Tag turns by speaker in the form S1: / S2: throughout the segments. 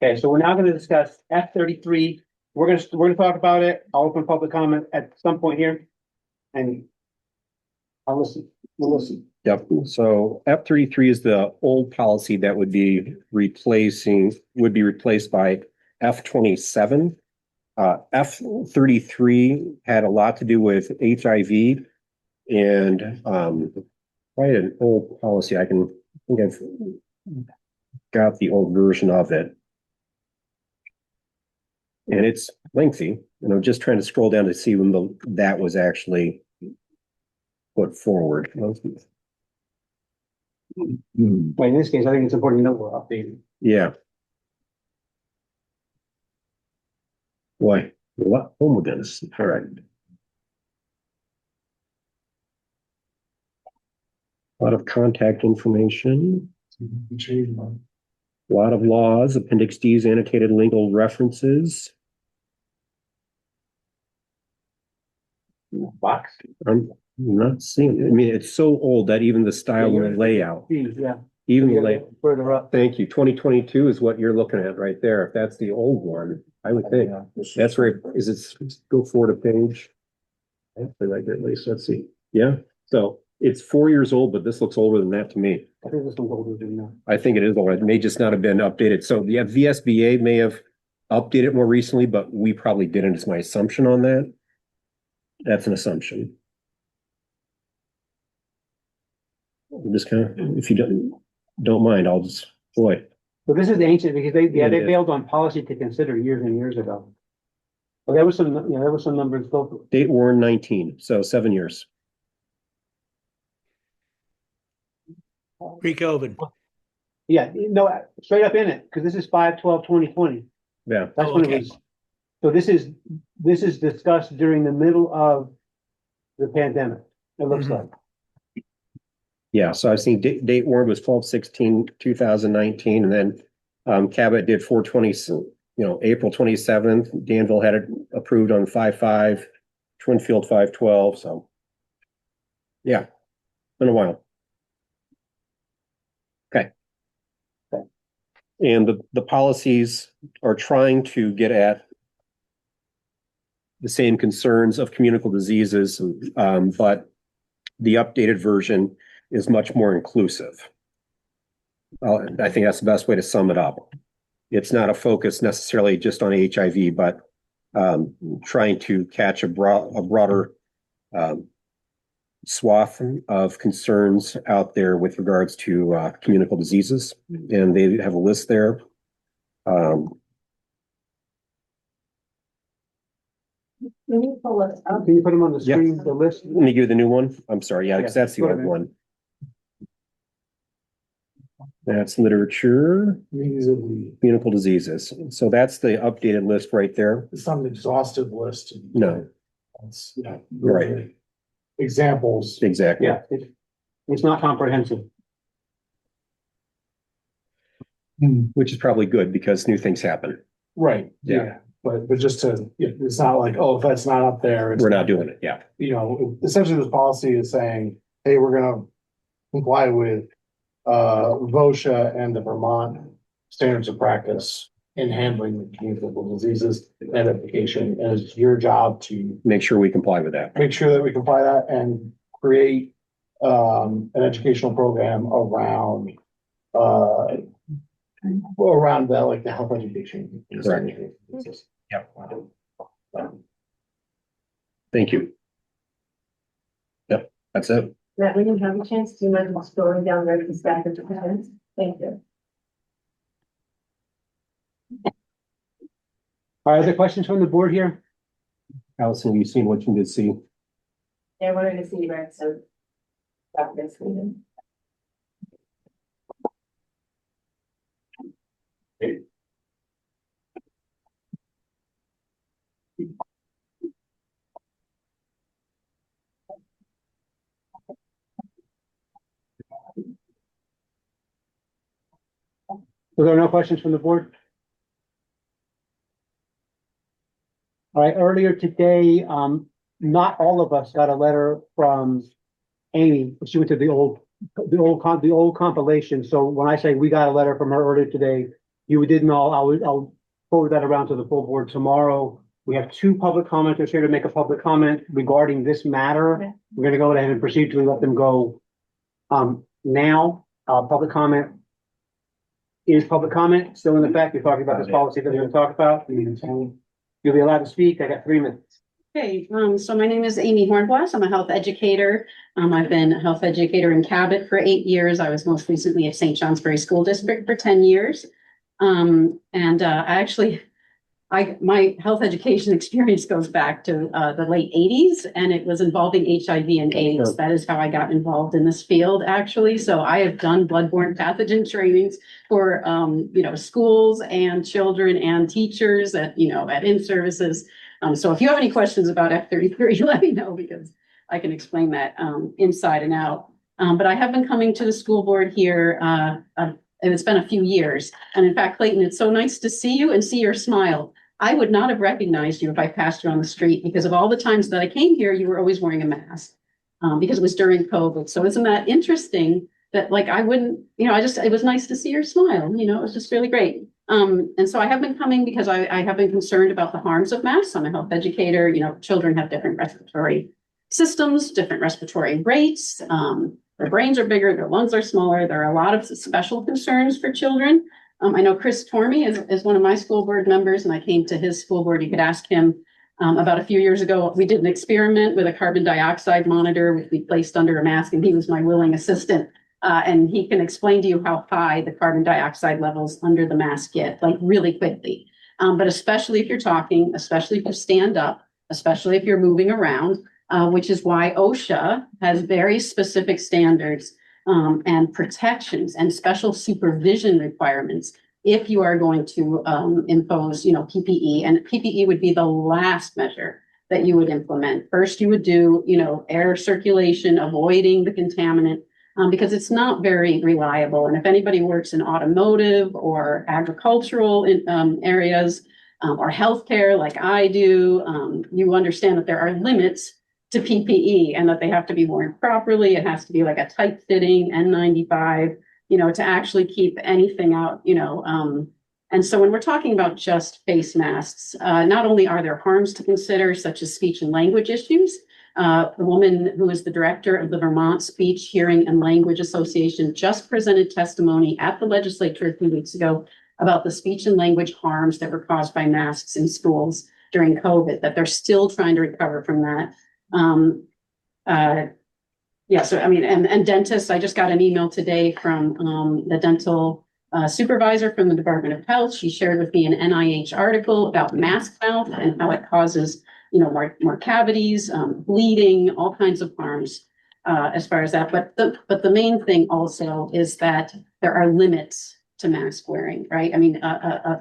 S1: Okay, so we're now gonna discuss F-33. We're gonna talk about it. I'll open public comment at some point here. And I'll listen, we'll listen.
S2: Yep, so F-33 is the old policy that would be replaced by F-27. F-33 had a lot to do with HIV and quite an old policy. I think I've got the old version of it. And it's lengthy, and I'm just trying to scroll down to see when that was actually put forward.
S1: But in this case, I think it's important to know we're updating.
S2: Yeah. Boy, what home with this? All right. A lot of contact information. A lot of laws, Appendix D's annotated legal references.
S1: Box.
S2: I'm not seeing, I mean, it's so old that even the style and layout,
S1: Yeah.
S2: even the layout.
S1: Further up.
S2: Thank you. 2022 is what you're looking at right there. If that's the old one, I would think. That's where, is it, go forward a page? Hopefully like that, at least, let's see. Yeah, so it's 4 years old, but this looks older than that to me.
S1: I think this one's older than that.
S2: I think it is older. It may just not have been updated. So yeah, VSBA may have updated more recently, but we probably didn't. It's my assumption on that. That's an assumption. I'm just kind of, if you don't mind, I'll just, boy.
S1: So this is ancient because they
S2: Yeah, it is.
S1: failed on policy to consider years and years ago. Well, there was some, there was some numbers.
S2: Date warrant 19, so 7 years.
S3: Pre-COVID.
S1: Yeah, no, straight up in it, because this is 5/12/2020.
S2: Yeah.
S1: That's when it was. So this is discussed during the middle of the pandemic, it looks like.
S2: Yeah, so I've seen date warrant was 12/16/2019, and then Cabot did 4/20, April 27th. Danville had it approved on 5/5, Twinfield 5/12. So yeah, been a while. Okay. And the policies are trying to get at the same concerns of communicable diseases, but the updated version is much more inclusive. I think that's the best way to sum it up. It's not a focus necessarily just on HIV, but trying to catch a broader swath of concerns out there with regards to communicable diseases. And they have a list there.
S4: Can you pull us up?
S1: Can you put them on the screen, the list?
S2: Let me give you the new one. I'm sorry, yeah, because that's the
S1: put
S2: old
S1: it in.
S2: one. That's literature, communicable diseases. So that's the updated list right there.
S5: It's not an exhaustive list.
S2: No.
S5: It's,
S2: Right.
S5: Examples.
S2: Exactly.
S1: Yeah, it's not comprehensive.
S2: Which is probably good because new things happen.
S5: Right,
S2: Yeah.
S5: yeah, but just to, it's not like, oh, if that's not up there. it's
S2: We're not doing it, yeah.
S5: Essentially this policy is saying, hey, we're gonna comply with VOSHA and the Vermont standards of practice in handling communicable diseases and identification, and it's your job to
S2: Make sure we comply with that.
S5: make sure that we comply that and create an educational program around that, like the health education.
S2: Correct. Yep. Thank you. Yep, that's it.
S4: Matt, we didn't have a chance. Do you mind scrolling down there to the staff of defense? Thank you.
S1: All right, other questions from the board here?
S2: Allison, have you seen what you did see?
S4: Yeah, I wanted to see Rex, so. This meeting.
S1: So there are no questions from the board? All right, earlier today, not all of us got a letter from Amy. She went to the old compilation. So when I say we got a letter from her earlier today, you did know, I'll forward that around to the full board tomorrow. We have two public commenters here to make a public comment regarding this matter.
S4: Okay.
S1: We're gonna go ahead and proceed to let them go. Now, public comment is public comment still in effect. We're talking about this policy that we're gonna talk about. You'll be allowed to speak. I got 3 minutes.
S3: Okay, so my name is Amy Hornblass. I'm a health educator. I've been a health educator in Cabot for 8 years. I was most recently at St. Johnsbury School District for 10 years. My health education experience goes back to the late 80s, and it was involving HIV and AIDS. That is how I got involved in this field, actually. So I have done bloodborne pathogen trainings for, schools and children and teachers at in-services. So if you have any questions about F33, let me know, because I can explain that inside and out. But I have been coming to the school board here, and it's been a few years. And in fact, Clayton, it's so nice to see you and see your smile. I would not have recognized you if I passed you on the street, because of all the times that I came here, you were always wearing a mask because it was during COVID. So isn't that interesting that, like, I wouldn't, it was nice to see your smile, it was just really great. And so I have been coming because I have been concerned about the harms of masks. I'm a health educator. Children have different respiratory systems, different respiratory rates. Their brains are bigger, their lungs are smaller. There are a lot of special concerns for children. I know Chris Tormey is one of my school board members, and I came to his school board. You could ask him about a few years ago. We did an experiment with a carbon dioxide monitor, which we placed under a mask, and he was my willing assistant. And he can explain to you how high the carbon dioxide levels under the mask get, like really quickly. But especially if you're talking, especially if you stand up, especially if you're moving around, which is why OSHA has very specific standards and protections and special supervision requirements if you are going to impose, PPE. And PPE would be the last measure that you would implement. First, you would do, air circulation, avoiding the contaminant, because it's not very reliable. And if anybody works in automotive or agricultural areas or healthcare like I do, you understand that there are limits to PPE and that they have to be worn properly. It has to be like a tight fitting N95, to actually keep anything out, And so when we're talking about just face masks, not only are there harms to consider, such as speech and language issues. The woman who is the director of the Vermont Speech, Hearing, and Language Association just presented testimony at the legislature a few weeks ago about the speech and language harms that were caused by masks in schools during COVID, that they're still trying to recover from that. And dentists, I just got an email today from the dental supervisor from the Department of Health. She shared with me an NIH article about mask mouth and how it causes more cavities, bleeding, all kinds of harms as far as that. But the main thing also is that there are limits to mask wearing, right? I mean,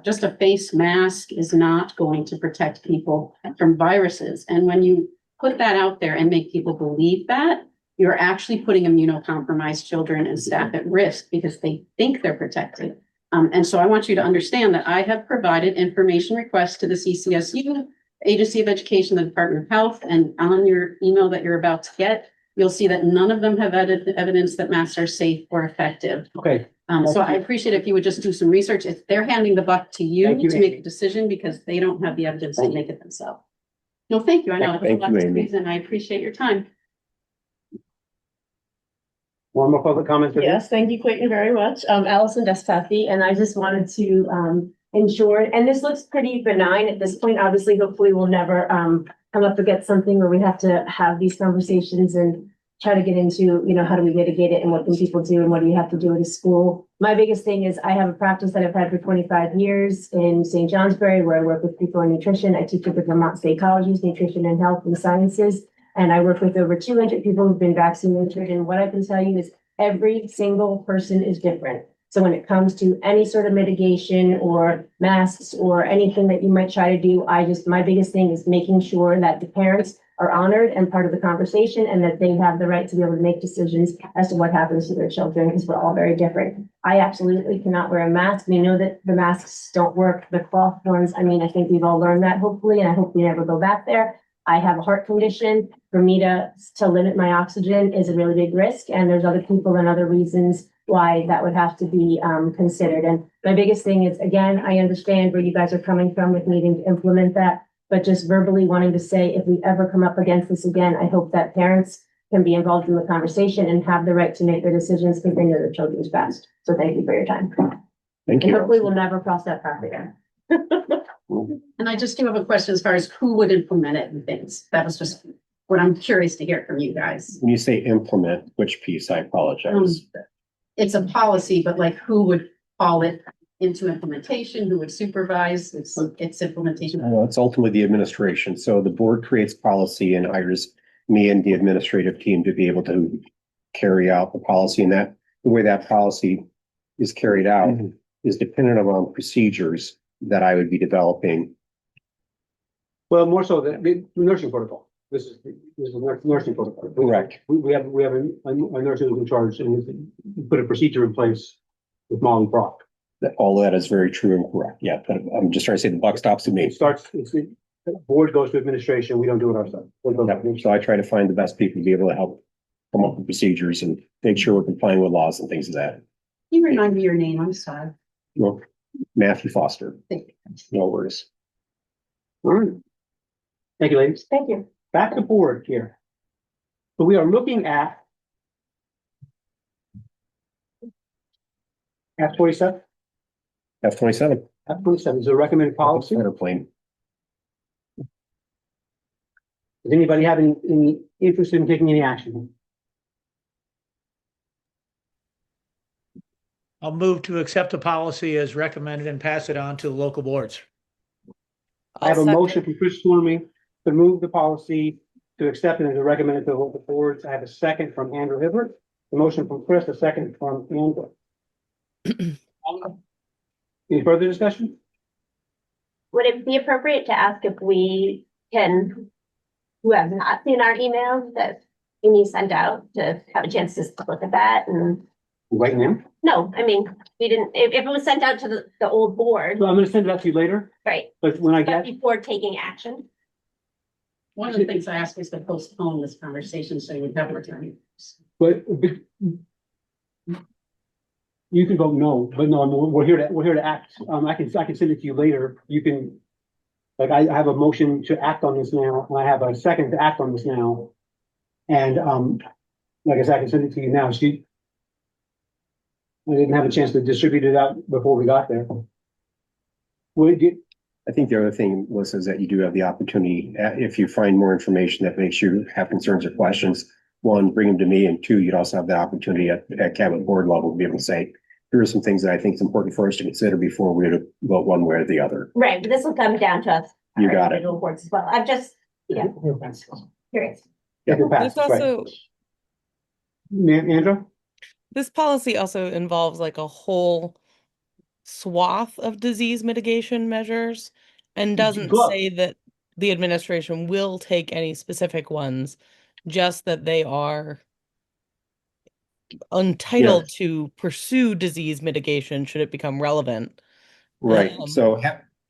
S3: just a face mask is not going to protect people from viruses. And when you put that out there and make people believe that, you're actually putting immunocompromised children and staff at risk because they think they're protected. And so I want you to understand that I have provided information requests to the CCSU, Agency of Education, the Department of Health, and on your email that you're about to get, you'll see that none of them have evidence that masks are safe or effective.
S1: Okay.
S3: So I appreciate if you would just do some research. If they're handing the buck to you
S1: Thank you,
S3: to make a decision because they don't have the evidence to make it themselves. No, thank you. I know.
S2: Thank you, Amy.
S3: And I appreciate your time.
S1: One more public comment.
S4: Yes, thank you, Clayton, very much. Allison Despathy, and I just wanted to ensure, and this looks pretty benign at this point. Obviously, hopefully we'll never come up against something where we have to have these conversations and try to get into, how do we mitigate it and what can people do and what do you have to do at a school. My biggest thing is I have a practice that I've had for 25 years in St. Johnsbury, where I work with people in nutrition. I teach at the Vermont State Colleges, Nutrition and Health and Sciences. And I work with over 200 people who've been vaccinated. And what I can tell you is every single person is different. So when it comes to any sort of mitigation or masks or anything that you might try to do, my biggest thing is making sure that the parents are honored and part of the conversation and that they have the right to be able to make decisions as to what happens to their children, because we're all very different. I absolutely cannot wear a mask. We know that the masks don't work, the cloth ones. I mean, I think we've all learned that, hopefully, and I hope we never go back there. I have a heart condition. For me to limit my oxygen is a really big risk. And there's other people and other reasons why that would have to be considered. And my biggest thing is, again, I understand where you guys are coming from with needing to implement that, but just verbally wanting to say, if we ever come up against this again, I hope that parents can be involved in the conversation and have the right to make their decisions because they know their children's best. So thank you for your time.
S2: Thank
S4: And
S2: you.
S4: hopefully we'll never cross that path again.
S3: And I just do have a question as far as who would implement it and things. That was just what I'm curious to hear from you guys.
S2: When you say implement, which piece? I apologize.
S3: It's a policy, but like who would call it into implementation? Who would supervise its implementation?
S2: It's ultimately the administration. So the board creates policy and hires me and the administrative team to be able to carry out the policy. And that the way that policy is carried out is dependent upon procedures that I would be developing.
S1: Well, more so the nursing protocol. This is nursing protocol.
S2: Correct.
S1: We have a nurse who's in charge and we put a procedure in place with Molly Brock.
S2: All of that is very true and correct. Yeah, but I'm just trying to say the buck stops with me.
S1: The board goes to administration. We don't do it ourselves.
S2: So I try to find the best people to be able to help come up with procedures and make sure we're complying with laws and things of that.
S3: Can you remind me your name? I'm sorry.
S2: Well, Matthew Foster.
S3: Thank you.
S2: No worries.
S1: All right. Thank you, ladies.
S4: Thank you.
S1: Back to board here. So we are looking at F-27.
S2: F-27.
S1: F-27 is a recommended policy.
S2: Airplane.
S1: Does anybody have any interest in taking any action?
S6: I'll move to accept the policy as recommended and pass it on to the local boards.
S1: I have a motion from Chris Stormy to move the policy to accept it as recommended to the local boards. I have a second from Andrew Hibbert. The motion from Chris, a second from Andrew. Any further discussion?
S7: Would it be appropriate to ask if we can, who has not seen our emails that Amy sent out, to have a chance to look at that? And
S1: Right now?
S7: no, I mean, we didn't, if it was sent out to the old board,
S1: So I'm gonna send it out to you later,
S7: right,
S1: but when I
S7: but
S1: get,
S7: before taking action.
S3: One of the things I asked was to postpone this conversation so we'd have more time.
S1: but you can vote no, but no, we're here to act. I can send it to you later. You can, like, I have a motion to act on this now, and I have a second to act on this now. And, like I said, I can send it to you now. I didn't have a chance to distribute it out before we got there.
S2: I think the other thing was is that you do have the opportunity, if you find more information that makes you have concerns or questions, one, bring them to me, and two, you'd also have the opportunity at Cabot board level to be able to say, here are some things that I think is important for us to consider before we vote one way or the other.
S7: Right, but this will come down to us.
S2: You
S7: our
S2: got it.
S7: individual boards as well. I'm just, curious.
S1: This
S8: also,
S1: Andrew?
S8: this policy also involves like a whole swath of disease mitigation measures and doesn't
S1: Good.
S8: say that the administration will take any specific ones, just that they are entitled to pursue disease mitigation should it become relevant.
S2: Right. So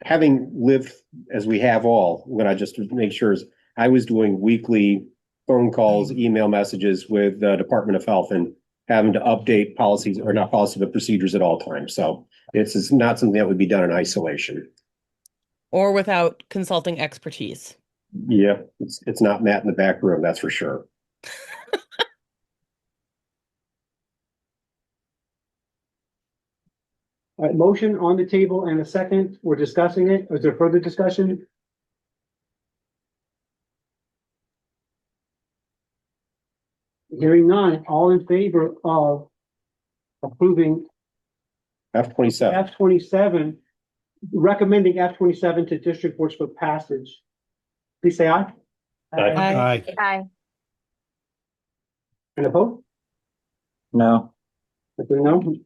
S2: having lived as we have all, what I just to make sure is I was doing weekly phone calls, email messages with the Department of Health and having to update policies, or not policy, but procedures at all times. So it's not something that would be done in isolation.
S8: Or without consulting expertise.
S2: Yeah, it's not Matt in the back room, that's for sure.
S1: All right, motion on the table and a second. We're discussing it. Is there further discussion? Hearing none, all in favor of approving
S2: F-27.
S1: F-27, recommending F-27 to district boards for passage. Please say aye.
S8: Aye.
S7: Aye.
S1: And opposed?
S9: No.
S1: If there no?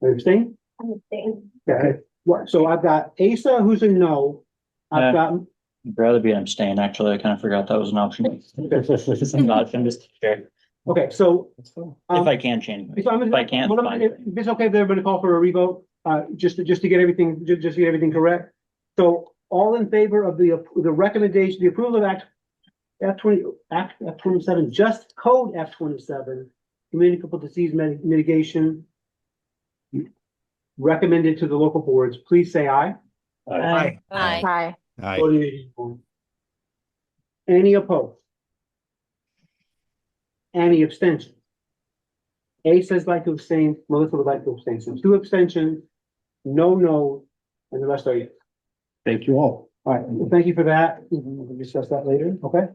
S1: Abstain?
S7: I'm staying.
S1: Okay. So I've got Asa, who's a no. I've got,
S9: I'd rather be abstain, actually. I kind of forgot that was an option. It's an option, just to check.
S1: okay, so.
S9: If I can change.
S1: So I'm
S9: If I can't, fine.
S1: If it's okay if everybody call for a revote, just to get everything, just to get everything correct. So all in favor of the recommendation, the approval of F-27, just code F-27, communicable disease mitigation recommended to the local boards, please say aye.
S6: Aye.
S7: Aye.
S1: Voting is unanimous. Any opposed? Any abstention? A says like to abstain, Melissa would like to abstain, so 2 abstentions, no, and the rest are yes.
S2: Thank you all.
S1: All right, well, thank you for that. We'll discuss that later, okay?